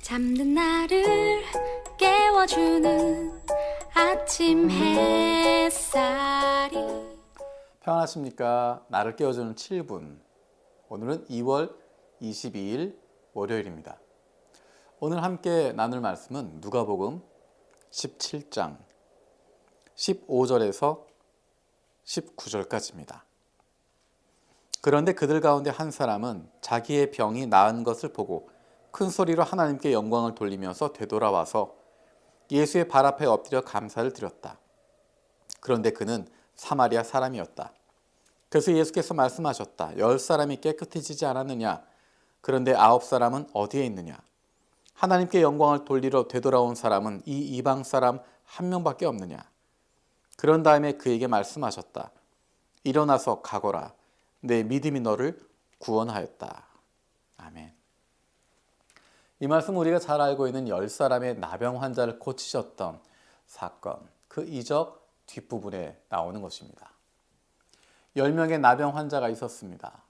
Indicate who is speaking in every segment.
Speaker 1: 잠든 나를 깨워주는 아침 햇살이
Speaker 2: 평안하십니까? 나를 깨워주는 7분. 오늘은 2월 22일 월요일입니다. 오늘 함께 나눌 말씀은 누가복음 17장 15절에서 19절까지입니다. 그런데 그들 가운데 한 사람은 자기의 병이 나은 것을 보고 큰 소리로 하나님께 영광을 돌리면서 되돌아와서 예수의 발 앞에 엎드려 감사를 드렸다. 그런데 그는 사마리아 사람이었다. 그래서 예수께서 말씀하셨다. 10사람이 깨끗해지지 않았느냐? 그런데 9사람은 어디에 있느냐? 하나님께 영광을 돌리러 되돌아온 사람은 이 이방 사람 한 명밖에 없느냐? 그런 다음에 그에게 말씀하셨다. 일어나서 가거라. 내 믿음이 너를 구원하였다. 아멘. 이 말씀 우리가 잘 알고 있는 10사람의 나병 환자를 고치셨던 사건, 그 이적 뒷부분에 나오는 것입니다. 10명의 나병 환자가 있었습니다.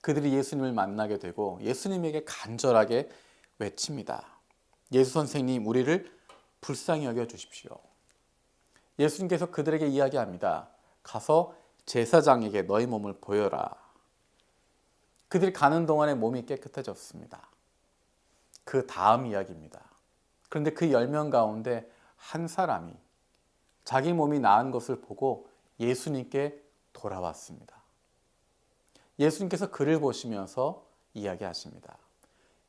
Speaker 2: 그들이 예수님을 만나게 되고 예수님에게 간절하게 외칩니다. 예수 선생님, 우리를 불쌍히 여겨 주십시오. 예수님께서 그들에게 이야기합니다. 가서 제사장에게 너희 몸을 보여라. 그들이 가는 동안에 몸이 깨끗해졌습니다. 그 다음 이야기입니다. 그런데 그 10명 가운데 한 사람이 자기 몸이 나은 것을 보고 예수님께 돌아왔습니다. 예수님께서 그를 보시면서 이야기하십니다.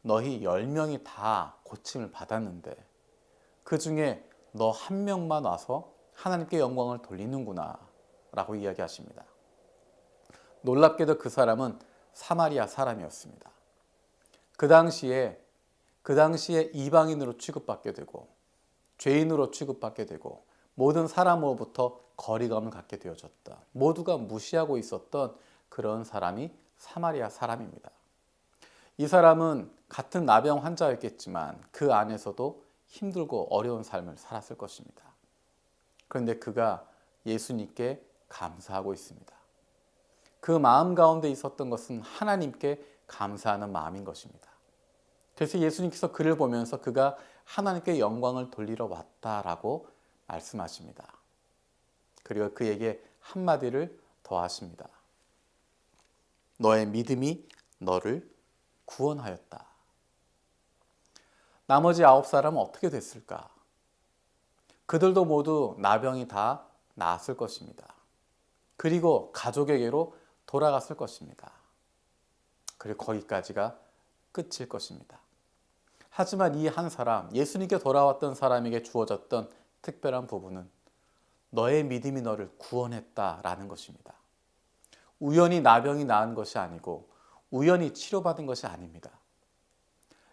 Speaker 2: 너희 10명이 다 고침을 받았는데 그 중에 너 한 명만 와서 하나님께 영광을 돌리는구나 라고 이야기하십니다. 놀랍게도 그 사람은 사마리아 사람이었습니다. 그 당시에 이방인으로 취급받게 되고 죄인으로 취급받게 되고 모든 사람으로부터 거리감을 갖게 되어졌다. 모두가 무시하고 있었던 그런 사람이 사마리아 사람입니다. 이 사람은 같은 나병 환자였겠지만 그 안에서도 힘들고 어려운 삶을 살았을 것입니다. 그런데 그가 예수님께 감사하고 있습니다. 그 마음 가운데 있었던 것은 하나님께 감사하는 마음인 것입니다. 그래서 예수님께서 그를 보면서 그가 하나님께 영광을 돌리러 왔다라고 말씀하십니다. 그리고 그에게 한마디를 더 하십니다. 너의 믿음이 너를 구원하였다. 나머지 9사람은 어떻게 됐을까? 그들도 모두 나병이 다 나았을 것입니다. 그리고 가족에게로 돌아갔을 것입니다. 그리고 거기까지가 끝일 것입니다. 하지만 이 한 사람, 예수님께 돌아왔던 사람에게 주어졌던 특별한 부분은 너의 믿음이 너를 구원했다라는 것입니다. 우연히 나병이 나은 것이 아니고 우연히 치료받은 것이 아닙니다.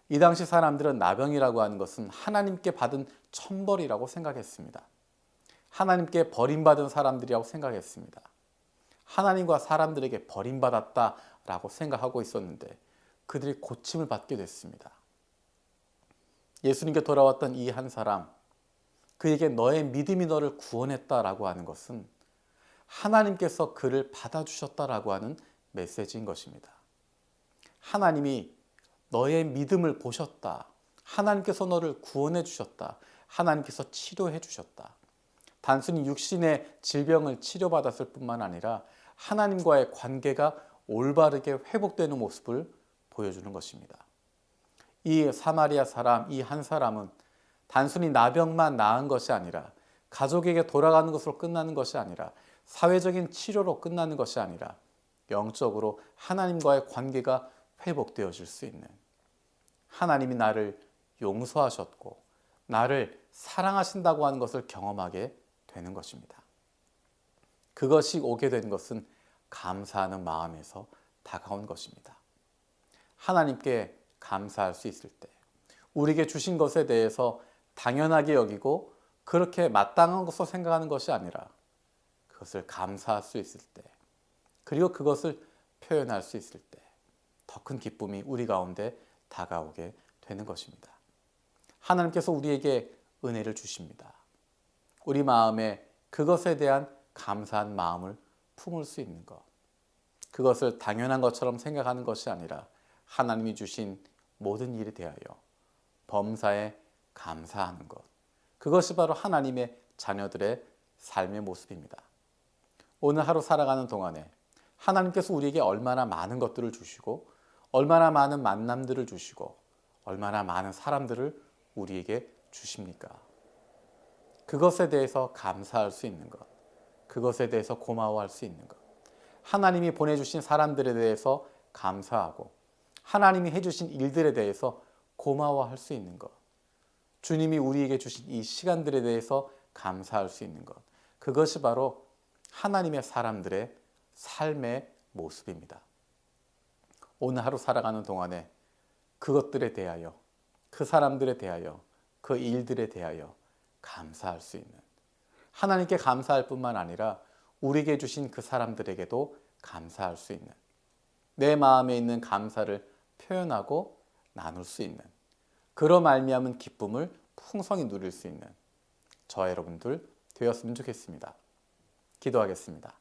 Speaker 2: 이 당시 사람들은 나병이라고 하는 것은 하나님께 받은 천벌이라고 생각했습니다. 하나님께 버림받은 사람들이라고 생각했습니다. 하나님과 사람들에게 버림받았다라고 생각하고 있었는데 그들이 고침을 받게 됐습니다. 예수님께 돌아왔던 이 한 사람, 그에게 너의 믿음이 너를 구원했다라고 하는 것은 하나님께서 그를 받아주셨다라고 하는 메시지인 것입니다. 하나님이 너의 믿음을 보셨다. 하나님께서 너를 구원해 주셨다. 하나님께서 치료해 주셨다. 단순히 육신의 질병을 치료받았을 뿐만 아니라 하나님과의 관계가 올바르게 회복되는 모습을 보여주는 것입니다. 이 사마리아 사람, 이 한 사람은 단순히 나병만 나은 것이 아니라 가족에게 돌아가는 것으로 끝나는 것이 아니라 사회적인 치료로 끝나는 것이 아니라 영적으로 하나님과의 관계가 회복되어질 수 있는, 하나님이 나를 용서하셨고 나를 사랑하신다고 하는 것을 경험하게 되는 것입니다. 그것이 오게 된 것은 감사하는 마음에서 다가온 것입니다. 하나님께 감사할 수 있을 때, 우리에게 주신 것에 대해서 당연하게 여기고 그렇게 마땅한 것으로 생각하는 것이 아니라 그것을 감사할 수 있을 때, 그리고 그것을 표현할 수 있을 때 더 큰 기쁨이 우리 가운데 다가오게 되는 것입니다. 하나님께서 우리에게 은혜를 주십니다. 우리 마음에 그것에 대한 감사한 마음을 품을 수 있는 것, 그것을 당연한 것처럼 생각하는 것이 아니라 하나님이 주신 모든 일에 대하여 범사에 감사하는 것. 그것이 바로 하나님의 자녀들의 삶의 모습입니다. 오늘 하루 살아가는 동안에 하나님께서 우리에게 얼마나 많은 것들을 주시고 얼마나 많은 만남들을 주시고 얼마나 많은 사람들을 우리에게 주십니까? 그것에 대해서 감사할 수 있는 것, 그것에 대해서 고마워할 수 있는 것, 하나님이 보내주신 사람들에 대해서 감사하고 하나님이 해주신 일들에 대해서 고마워할 수 있는 것, 주님이 우리에게 주신 이 시간들에 대해서 감사할 수 있는 것, 그것이 바로 하나님의 사람들의 삶의 모습입니다. 오늘 하루 살아가는 동안에 그것들에 대하여, 그 사람들에 대하여, 그 일들에 대하여 감사할 수 있는, 하나님께 감사할 뿐만 아니라 우리에게 주신 그 사람들에게도 감사할 수 있는, 내 마음에 있는 감사를 표현하고 나눌 수 있는, 그로 말미암은 기쁨을 풍성히 누릴 수 있는 저 여러분들 되었으면 좋겠습니다. 기도하겠습니다.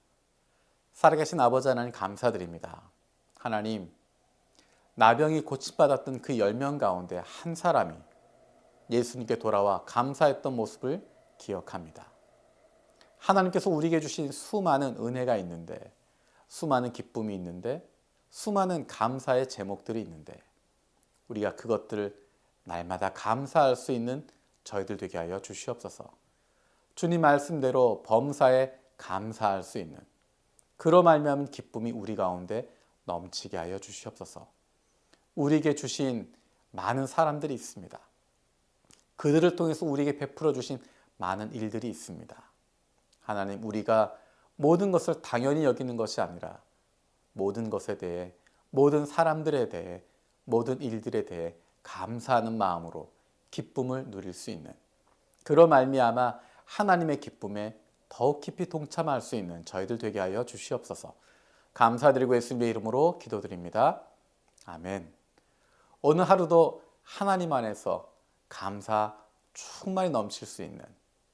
Speaker 2: 살아계신 아버지 하나님 감사드립니다. 하나님, 나병이 고침받았던 그 10명 가운데 한 사람이 예수님께 돌아와 감사했던 모습을 기억합니다. 하나님께서 우리에게 주신 수많은 은혜가 있는데, 수많은 기쁨이 있는데, 수많은 감사의 제목들이 있는데 우리가 그것들을 날마다 감사할 수 있는 저희들 되게 하여 주시옵소서. 주님 말씀대로 범사에 감사할 수 있는, 그로 말미암은 기쁨이 우리 가운데 넘치게 하여 주시옵소서. 우리에게 주신 많은 사람들이 있습니다. 그들을 통해서 우리에게 베풀어 주신 많은 일들이 있습니다. 하나님, 우리가 모든 것을 당연히 여기는 것이 아니라 모든 것에 대해, 모든 사람들에 대해, 모든 일들에 대해 감사하는 마음으로 기쁨을 누릴 수 있는, 그로 말미암아 하나님의 기쁨에 더욱 깊이 동참할 수 있는 저희들 되게 하여 주시옵소서. 감사드리고 예수님의 이름으로 기도드립니다. 아멘. 오늘 하루도 하나님 안에서 감사 충만히 넘칠 수 있는,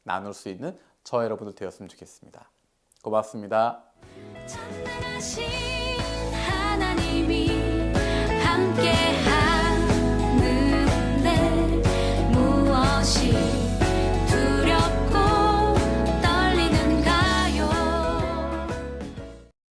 Speaker 2: 나눌 수 있는 저 여러분들 되었으면 좋겠습니다. 고맙습니다.
Speaker 1: 찬양하신 하나님이